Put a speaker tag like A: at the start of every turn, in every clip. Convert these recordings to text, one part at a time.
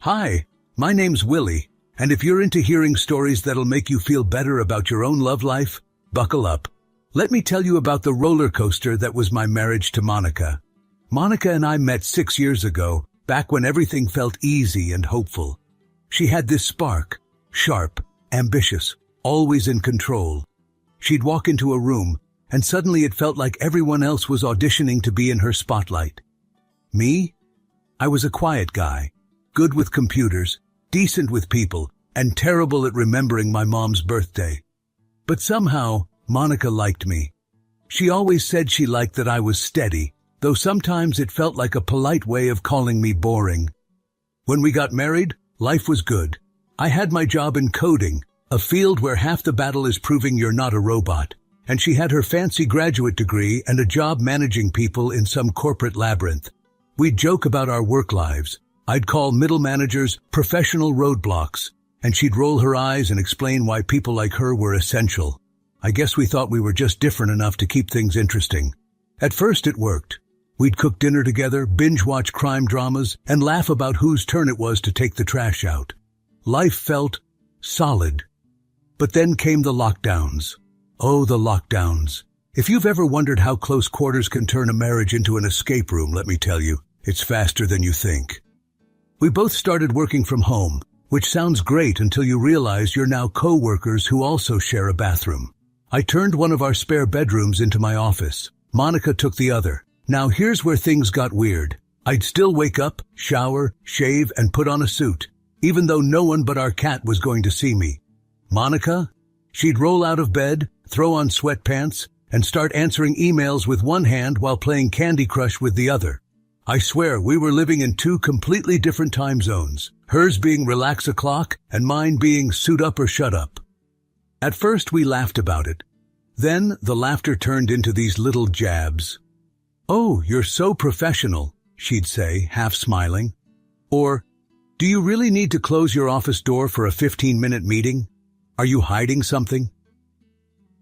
A: Hi, my name's Willie, and if you're into hearing stories that'll make you feel better about your own love life, buckle up. Let me tell you about the roller coaster that was my marriage to Monica. Monica and I met 6 years ago, back when everything felt easy and hopeful. She had this spark, sharp, ambitious, always in control. She'd walk into a room, and suddenly it felt like everyone else was auditioning to be in her spotlight. Me? I was a quiet guy, good with computers, decent with people, and terrible at remembering my mom's birthday. But somehow, Monica liked me. She always said she liked that I was steady, though sometimes it felt like a polite way of calling me boring. When we got married, life was good. I had my job in coding, a field where half the battle is proving you're not a robot, and she had her fancy graduate degree and a job managing people in some corporate labyrinth. We'd joke about our work lives. I'd call middle managers professional roadblocks, and she'd roll her eyes and explain why people like her were essential. I guess we thought we were just different enough to keep things interesting. At first it worked. We'd cook dinner together, binge-watch crime dramas, and laugh about whose turn it was to take the trash out. Life felt solid. But then came the lockdowns. Oh, the lockdowns. If you've ever wondered how close quarters can turn a marriage into an escape room, let me tell you, it's faster than you think. We both started working from home, which sounds great until you realize you're now co-workers who also share a bathroom. I turned one of our spare bedrooms into my office. Monica took the other. Now here's where things got weird. I'd still wake up, shower, shave, and put on a suit, even though no one but our cat was going to see me. Monica? She'd roll out of bed, throw on sweatpants, and start answering emails with one hand while playing Candy Crush with the other. I swear we were living in two completely different time zones, hers being relax o'clock and mine being suit up or shut up. At first we laughed about it. Then the laughter turned into these little jabs. "Oh, you're so professional," she'd say, half smiling. Or, "Do you really need to close your office door for a 15-minute meeting? Are you hiding something?"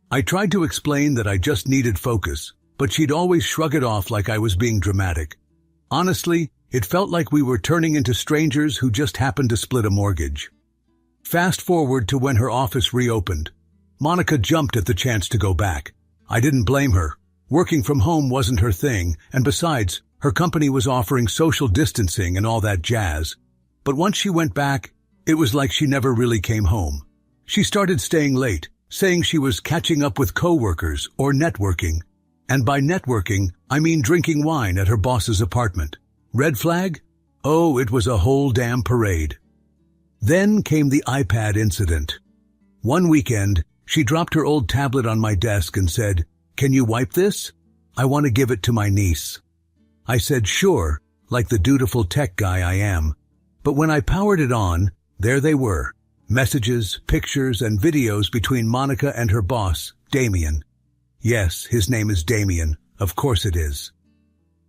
A: I tried to explain that I just needed focus, but she'd always shrug it off like I was being dramatic. Honestly, it felt like we were turning into strangers who just happened to split a mortgage. Fast forward to when her office reopened. Monica jumped at the chance to go back. I didn't blame her. Working from home wasn't her thing, and besides, her company was offering social distancing and all that jazz. But once she went back, it was like she never really came home. She started staying late, saying she was catching up with coworkers or networking. And by networking, I mean drinking wine at her boss's apartment. Red flag? Oh, it was a whole damn parade. Then came the iPad incident. One weekend, she dropped her old tablet on my desk and said, "Can you wipe this? I want to give it to my niece." I said, "Sure," like the dutiful tech guy I am. But when I powered it on, there they were. Messages, pictures, and videos between Monica and her boss, Damien. Yes, his name is Damien. Of course it is.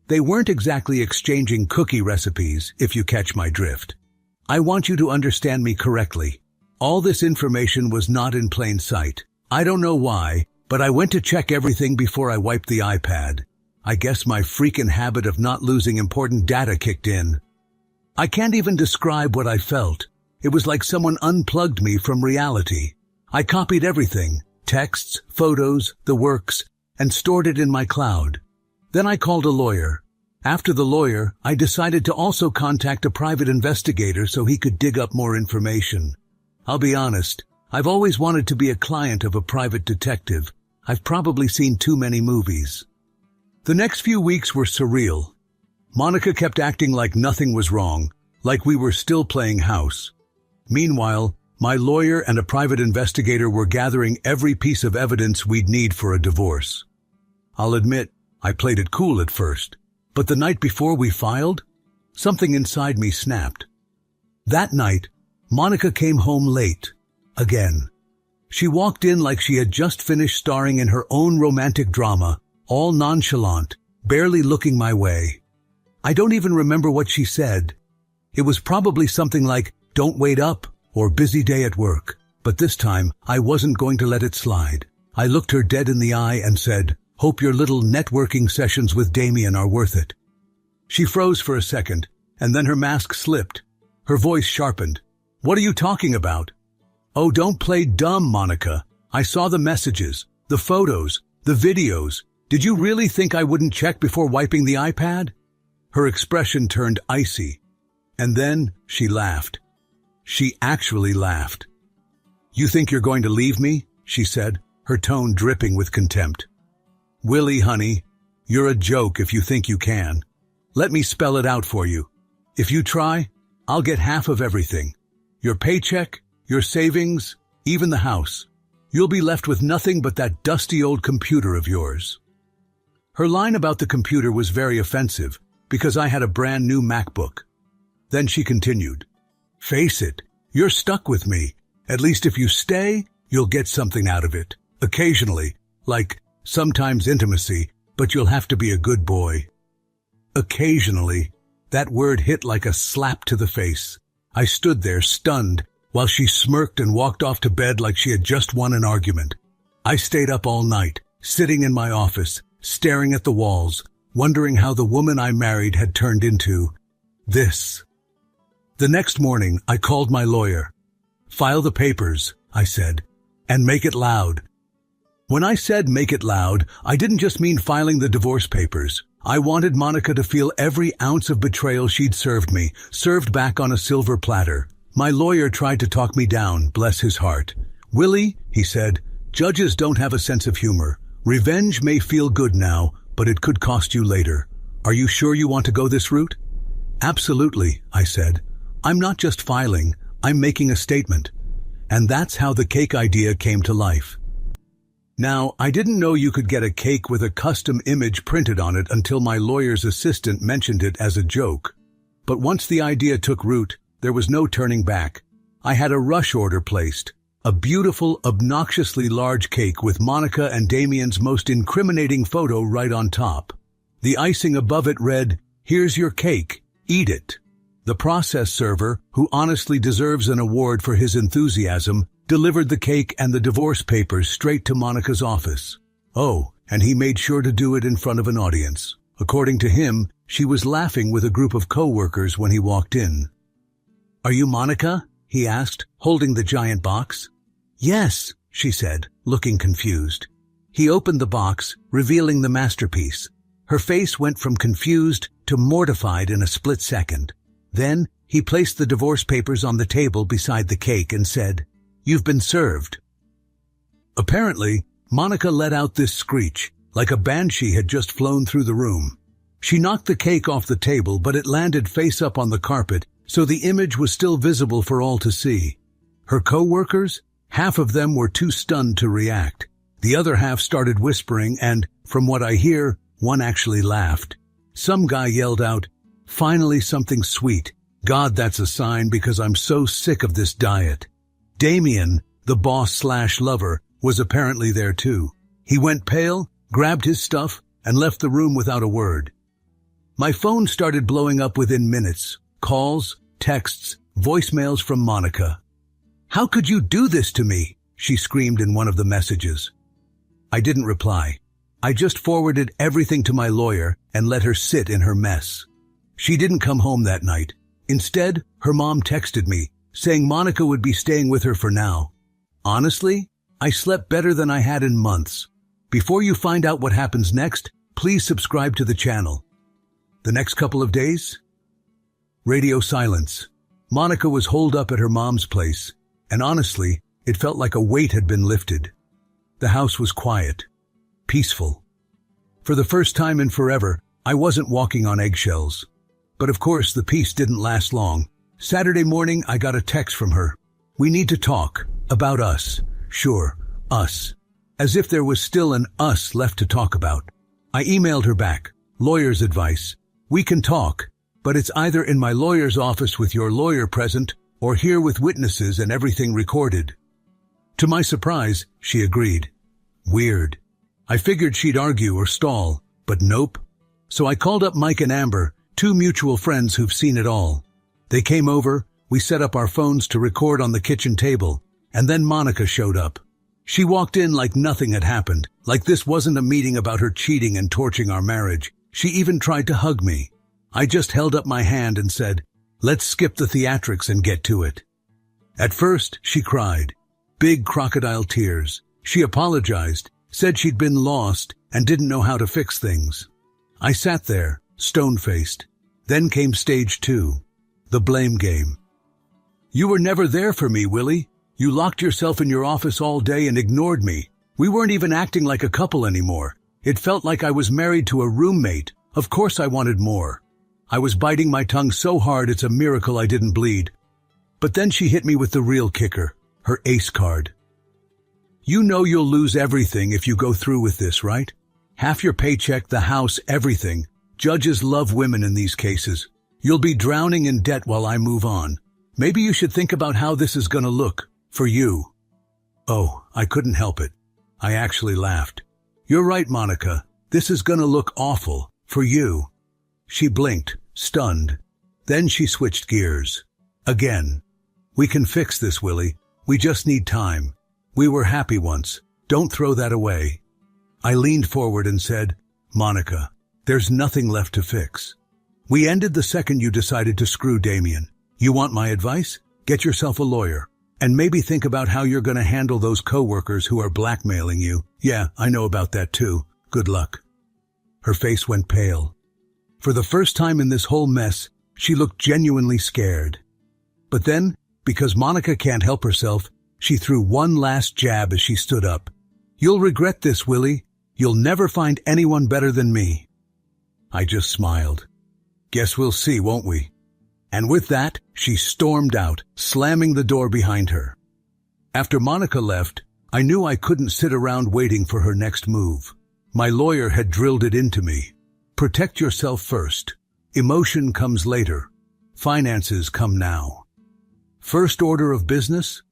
A: They weren't exactly exchanging cookie recipes, if you catch my drift. I want you to understand me correctly. All this information was not in plain sight. I don't know why, but I went to check everything before I wiped the iPad. I guess my freaking habit of not losing important data kicked in. I can't even describe what I felt. It was like someone unplugged me from reality. I copied everything, texts, photos, the works, and stored it in my cloud. Then I called a lawyer. After the lawyer, I decided to also contact a private investigator so he could dig up more information. I'll be honest, I've always wanted to be a client of a private detective. I've probably seen too many movies. The next few weeks were surreal. Monica kept acting like nothing was wrong, like we were still playing house. Meanwhile, my lawyer and a private investigator were gathering every piece of evidence we'd need for a divorce. I'll admit, I played it cool at first, but the night before we filed, something inside me snapped. That night, Monica came home late, again. She walked in like she had just finished starring in her own romantic drama, all nonchalant, barely looking my way. I don't even remember what she said. It was probably something like, "Don't wait up," or "busy day at work." But this time, I wasn't going to let it slide. I looked her dead in the eye and said, "Hope your little networking sessions with Damien are worth it." She froze for a second, and then her mask slipped. Her voice sharpened. What are you talking about? Oh, don't play dumb, Monica. I saw the messages, the photos, the videos. Did you really think I wouldn't check before wiping the iPad? Her expression turned icy. And then she laughed. She actually laughed. You think you're going to leave me? She said, her tone dripping with contempt. Willie, honey, you're a joke if you think you can. Let me spell it out for you. If you try, I'll get half of everything. Your paycheck, your savings, even the house. You'll be left with nothing but that dusty old computer of yours. Her line about the computer was very offensive, because I had a brand new MacBook. Then she continued, Face it, you're stuck with me. At least if you stay, you'll get something out of it. Occasionally, like sometimes intimacy, but you'll have to be a good boy. Occasionally, that word hit like a slap to the face. I stood there stunned while she smirked and walked off to bed like she had just won an argument. I stayed up all night, sitting in my office, staring at the walls, wondering how the woman I married had turned into this. The next morning, I called my lawyer. File the papers, I said, and make it loud. When I said make it loud, I didn't just mean filing the divorce papers. I wanted Monica to feel every ounce of betrayal she'd served me, served back on a silver platter. My lawyer tried to talk me down, bless his heart. Willie, he said, judges don't have a sense of humor. Revenge may feel good now, but it could cost you later. Are you sure you want to go this route? Absolutely, I said. I'm not just filing, I'm making a statement. And that's how the cake idea came to life. Now, I didn't know you could get a cake with a custom image printed on it until my lawyer's assistant mentioned it as a joke. But once the idea took root, there was no turning back. I had a rush order placed. A beautiful, obnoxiously large cake with Monica and Damien's most incriminating photo right on top. The icing above it read, "Here's your cake, eat it." The process server, who honestly deserves an award for his enthusiasm, delivered the cake and the divorce papers straight to Monica's office. Oh, and he made sure to do it in front of an audience. According to him, she was laughing with a group of co-workers when he walked in. "Are you Monica?" he asked, holding the giant box. "Yes," she said, looking confused. He opened the box, revealing the masterpiece. Her face went from confused to mortified in a split second. Then, he placed the divorce papers on the table beside the cake and said, "You've been served." Apparently, Monica let out this screech, like a banshee had just flown through the room. She knocked the cake off the table, but it landed face up on the carpet, so the image was still visible for all to see. Her co-workers? Half of them were too stunned to react. The other half started whispering and, from what I hear, one actually laughed. Some guy yelled out, "Finally something sweet. God, that's a sign because I'm so sick of this diet." Damien, the boss/lover, was apparently there too. He went pale, grabbed his stuff, and left the room without a word. My phone started blowing up within minutes. Calls, texts, voicemails from Monica. "How could you do this to me?" she screamed in one of the messages. I didn't reply. I just forwarded everything to my lawyer and let her sit in her mess. She didn't come home that night. Instead, her mom texted me, saying Monica would be staying with her for now. Honestly, I slept better than I had in months. Before you find out what happens next, please subscribe to the channel. The next couple of days? Radio silence. Monica was holed up at her mom's place, and honestly, it felt like a weight had been lifted. The house was quiet, peaceful. For the first time in forever, I wasn't walking on eggshells. But of course, the peace didn't last long. Saturday morning, I got a text from her. "We need to talk. About us." Sure, us. As if there was still an us left to talk about. I emailed her back. Lawyer's advice. "We can talk, but it's either in my lawyer's office with your lawyer present or here with witnesses and everything recorded." To my surprise, she agreed. Weird. I figured she'd argue or stall, but nope. So I called up Mike and Amber, two mutual friends who've seen it all. They came over, we set up our phones to record on the kitchen table, and then Monica showed up. She walked in like nothing had happened, like this wasn't a meeting about her cheating and torching our marriage. She even tried to hug me. I just held up my hand and said, Let's skip the theatrics and get to it. At first, she cried. Big crocodile tears. She apologized, said she'd been lost and didn't know how to fix things. I sat there, stone-faced. Then came stage 2, the blame game. You were never there for me, Willie. You locked yourself in your office all day and ignored me. We weren't even acting like a couple anymore. It felt like I was married to a roommate. Of course I wanted more. I was biting my tongue so hard it's a miracle I didn't bleed. But then she hit me with the real kicker, her ace card. You know you'll lose everything if you go through with this, right? Half your paycheck, the house, everything. Judges love women in these cases. You'll be drowning in debt while I move on. Maybe you should think about how this is gonna look, for you. Oh, I couldn't help it. I actually laughed. You're right, Monica. This is gonna look awful, for you. She blinked, stunned. Then she switched gears. Again. We can fix this, Willie. We just need time. We were happy once. Don't throw that away. I leaned forward and said, Monica, there's nothing left to fix. We ended the second you decided to screw Damien. You want my advice? Get yourself a lawyer. And maybe think about how you're going to handle those coworkers who are blackmailing you. Yeah, I know about that too. Good luck. Her face went pale. For the first time in this whole mess, she looked genuinely scared. But then, because Monica can't help herself, she threw one last jab as she stood up. You'll regret this, Willie. You'll never find anyone better than me. I just smiled. Guess we'll see, won't we? And with that, she stormed out, slamming the door behind her. After Monica left, I knew I couldn't sit around waiting for her next move. My lawyer had drilled it into me. Protect yourself first. Emotion comes later. Finances come now. First order of business?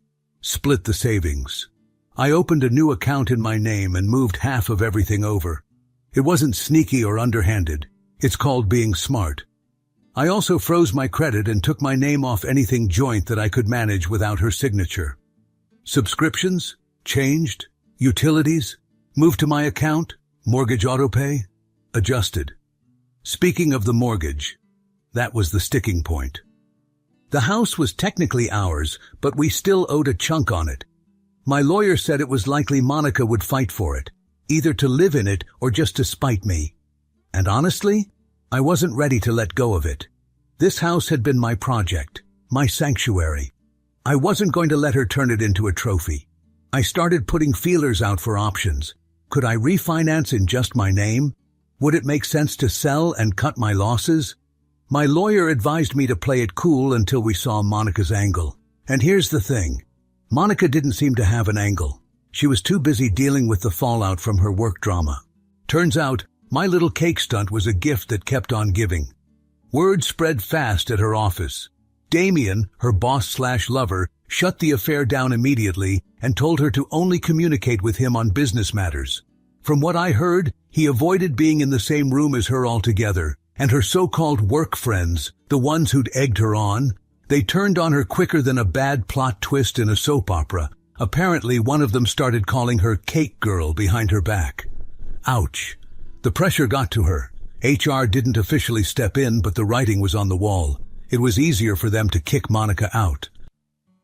A: Split the savings. I opened a new account in my name and moved half of everything over. It wasn't sneaky or underhanded. It's called being smart. I also froze my credit and took my name off anything joint that I could manage without her signature. Subscriptions? Changed. Utilities? Moved to my account. Mortgage autopay? Adjusted. Speaking of the mortgage, that was the sticking point. The house was technically ours, but we still owed a chunk on it. My lawyer said it was likely Monica would fight for it, either to live in it or just to spite me. And honestly, I wasn't ready to let go of it. This house had been my project, my sanctuary. I wasn't going to let her turn it into a trophy. I started putting feelers out for options. Could I refinance in just my name? Would it make sense to sell and cut my losses? My lawyer advised me to play it cool until we saw Monica's angle. And here's the thing. Monica didn't seem to have an angle. She was too busy dealing with the fallout from her work drama. Turns out, my little cake stunt was a gift that kept on giving. Word spread fast at her office. Damien, her boss/lover, shut the affair down immediately and told her to only communicate with him on business matters. From what I heard, he avoided being in the same room as her altogether, and her so-called work friends, the ones who'd egged her on, they turned on her quicker than a bad plot twist in a soap opera. Apparently, one of them started calling her Cake Girl behind her back. Ouch. The pressure got to her. HR didn't officially step in, but the writing was on the wall. It was easier for them to kick Monica out.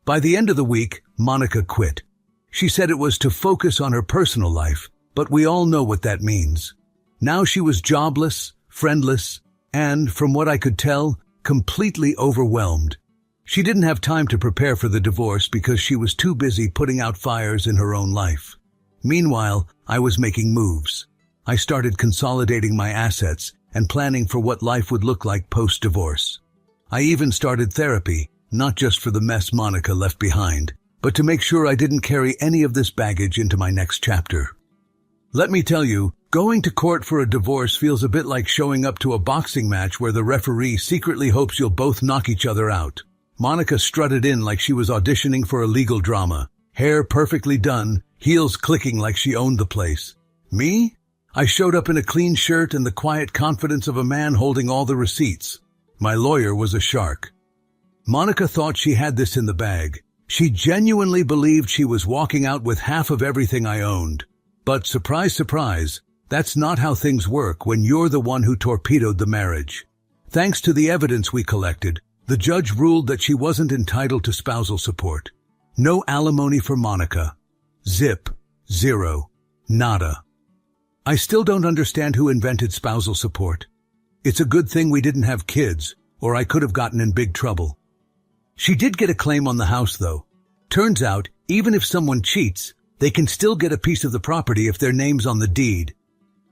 A: By the end of the week, Monica quit. She said it was to focus on her personal life, but we all know what that means. Now she was jobless, friendless, and, from what I could tell, completely overwhelmed. She didn't have time to prepare for the divorce because she was too busy putting out fires in her own life. Meanwhile, I was making moves. I started consolidating my assets and planning for what life would look like post-divorce. I even started therapy, not just for the mess Monica left behind, but to make sure I didn't carry any of this baggage into my next chapter. Let me tell you, going to court for a divorce feels a bit like showing up to a boxing match where the referee secretly hopes you'll both knock each other out. Monica strutted in like she was auditioning for a legal drama, hair perfectly done, heels clicking like she owned the place. Me? I showed up in a clean shirt and the quiet confidence of a man holding all the receipts. My lawyer was a shark. Monica thought she had this in the bag. She genuinely believed she was walking out with half of everything I owned. But surprise, surprise, that's not how things work when you're the one who torpedoed the marriage. Thanks to the evidence we collected, The judge ruled that she wasn't entitled to spousal support. No alimony for Monica. Zip. Zero. Nada. I still don't understand who invented spousal support. It's a good thing we didn't have kids, or I could have gotten in big trouble. She did get a claim on the house, though. Turns out, even if someone cheats, they can still get a piece of the property if their name's on the deed.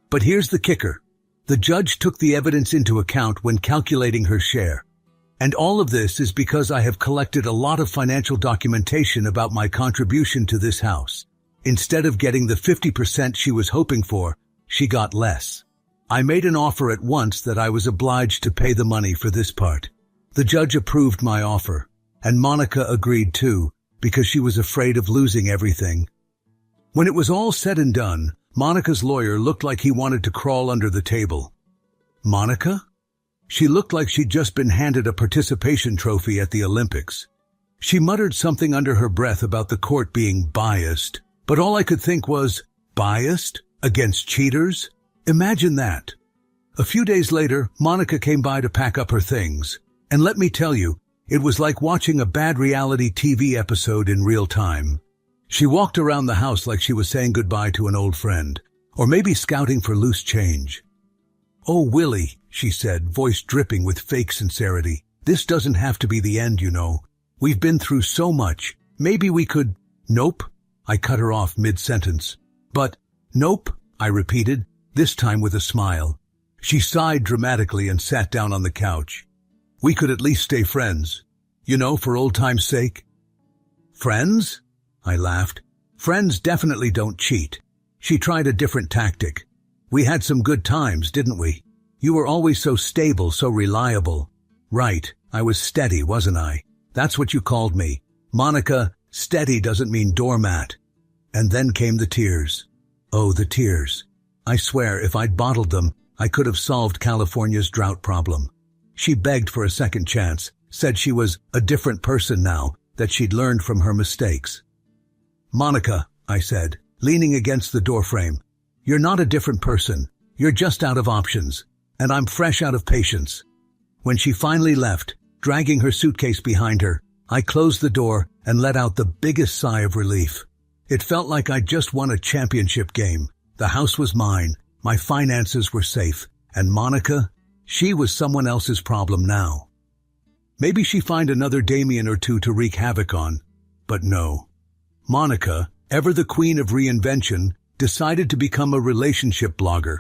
A: But here's the kicker. The judge took the evidence into account when calculating her share. And all of this is because I have collected a lot of financial documentation about my contribution to this house. Instead of getting the 50% she was hoping for, she got less. I made an offer at once that I was obliged to pay the money for this part. The judge approved my offer, and Monica agreed too, because she was afraid of losing everything. When it was all said and done, Monica's lawyer looked like he wanted to crawl under the table. Monica? She looked like she'd just been handed a participation trophy at the Olympics. She muttered something under her breath about the court being biased, but all I could think was, biased? Against cheaters? Imagine that. A few days later, Monica came by to pack up her things. And let me tell you, it was like watching a bad reality TV episode in real time. She walked around the house like she was saying goodbye to an old friend, or maybe scouting for loose change. "Oh, Willie," she said, voice dripping with fake sincerity. "This doesn't have to be the end, you know. We've been through so much. Maybe we could—" "Nope," I cut her off mid-sentence. "But, nope," I repeated, this time with a smile. She sighed dramatically and sat down on the couch. "We could at least stay friends. You know, for old time's sake." "Friends?" I laughed. "Friends definitely don't cheat." She tried a different tactic. "We had some good times, didn't we? You were always so stable, so reliable." "Right, I was steady, wasn't I? That's what you called me. Monica, steady doesn't mean doormat." And then came the tears. Oh, the tears. I swear, if I'd bottled them, I could have solved California's drought problem. She begged for a second chance, said she was a different person now, that she'd learned from her mistakes. "Monica," I said, leaning against the doorframe, "you're not a different person. You're just out of options, and I'm fresh out of patience." When she finally left, dragging her suitcase behind her, I closed the door and let out the biggest sigh of relief. It felt like I'd just won a championship game. The house was mine, my finances were safe, and Monica, she was someone else's problem now. Maybe she'd find another Damien or two to wreak havoc on, but no. Monica, ever the queen of reinvention, decided to become a relationship blogger.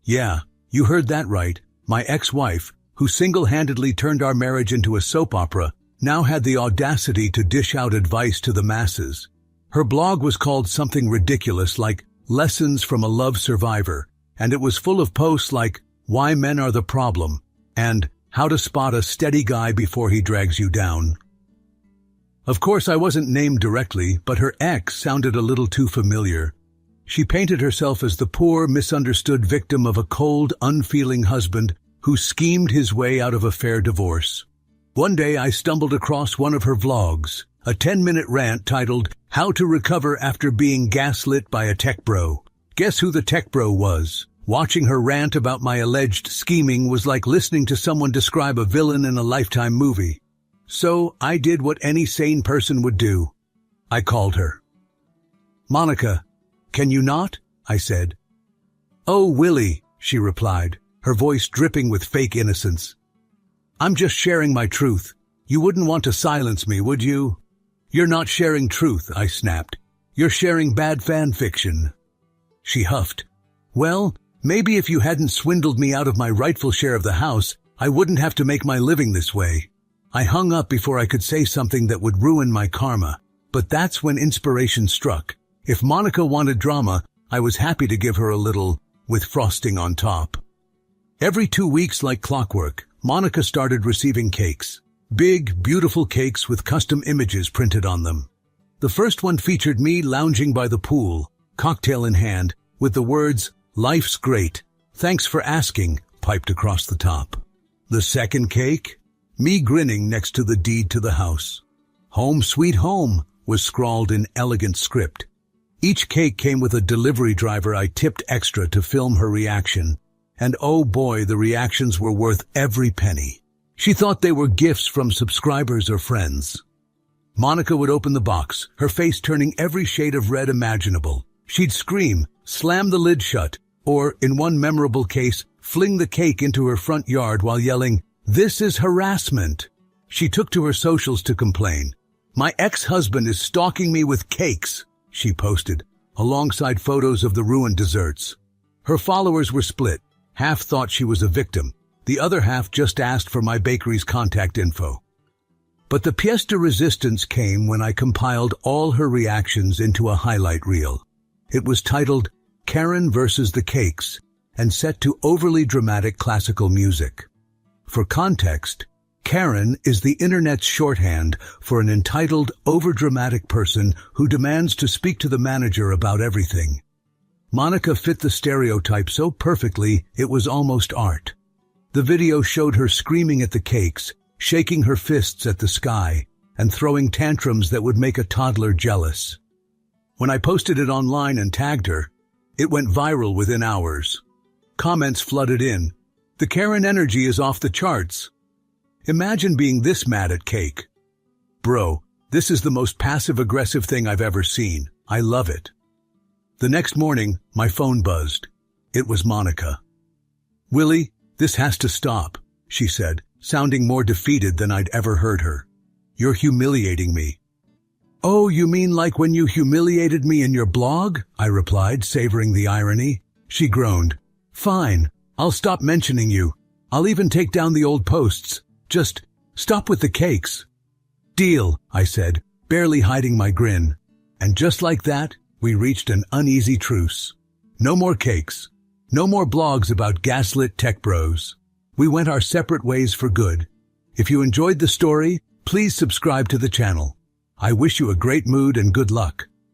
A: Yeah, you heard that right. My ex-wife, who single-handedly turned our marriage into a soap opera, now had the audacity to dish out advice to the masses. Her blog was called something ridiculous like Lessons from a Love Survivor, and it was full of posts like Why Men Are the Problem and How to Spot a Steady Guy Before He Drags You Down. Of course, I wasn't named directly, but her ex sounded a little too familiar. She painted herself as the poor, misunderstood victim of a cold, unfeeling husband who schemed his way out of a fair divorce. One day I stumbled across one of her vlogs, a 10-minute rant titled, How to Recover After Being Gaslit by a Tech Bro. Guess who the tech bro was? Watching her rant about my alleged scheming was like listening to someone describe a villain in a Lifetime movie. So I did what any sane person would do. I called her. "Monica, can you not?" I said. "Oh, Willie," she replied, her voice dripping with fake innocence. "I'm just sharing my truth. You wouldn't want to silence me, would you?" "You're not sharing truth," I snapped. "You're sharing bad fan fiction." She huffed. "Well, maybe if you hadn't swindled me out of my rightful share of the house, I wouldn't have to make my living this way." I hung up before I could say something that would ruin my karma, but that's when inspiration struck. If Monica wanted drama, I was happy to give her a little, with frosting on top. Every 2 weeks, like clockwork, Monica started receiving cakes. Big, beautiful cakes with custom images printed on them. The first one featured me lounging by the pool, cocktail in hand, with the words, "Life's great. Thanks for asking," piped across the top. The second cake? Me grinning next to the deed to the house. "Home sweet home," was scrawled in elegant script. Each cake came with a delivery driver I tipped extra to film her reaction. And oh boy, the reactions were worth every penny. She thought they were gifts from subscribers or friends. Monica would open the box, her face turning every shade of red imaginable. She'd scream, slam the lid shut, or, in one memorable case, fling the cake into her front yard while yelling, "This is harassment." She took to her socials to complain. "My ex-husband is stalking me with cakes," she posted, alongside photos of the ruined desserts. Her followers were split. Half thought she was a victim. The other half just asked for my bakery's contact info. But the pièce de résistance came when I compiled all her reactions into a highlight reel. It was titled Karen versus the Cakes and set to overly dramatic classical music. For context, Karen is the internet's shorthand for an entitled, overdramatic person who demands to speak to the manager about everything. Monica fit the stereotype so perfectly it was almost art. The video showed her screaming at the cakes, shaking her fists at the sky, and throwing tantrums that would make a toddler jealous. When I posted it online and tagged her, it went viral within hours. Comments flooded in. "The Karen energy is off the charts." Imagine being this mad at cake. "Bro, this is the most passive-aggressive thing I've ever seen. I love it." The next morning, my phone buzzed. It was Monica. "Willie, this has to stop," she said, sounding more defeated than I'd ever heard her. "You're humiliating me." "Oh, you mean like when you humiliated me in your blog?" I replied, savoring the irony. She groaned. "Fine, I'll stop mentioning you. I'll even take down the old posts. Just stop with the cakes." "Deal," I said, barely hiding my grin. And just like that, we reached an uneasy truce. No more cakes. No more blogs about gaslit tech bros. We went our separate ways for good. If you enjoyed the story, please subscribe to the channel. I wish you a great mood and good luck.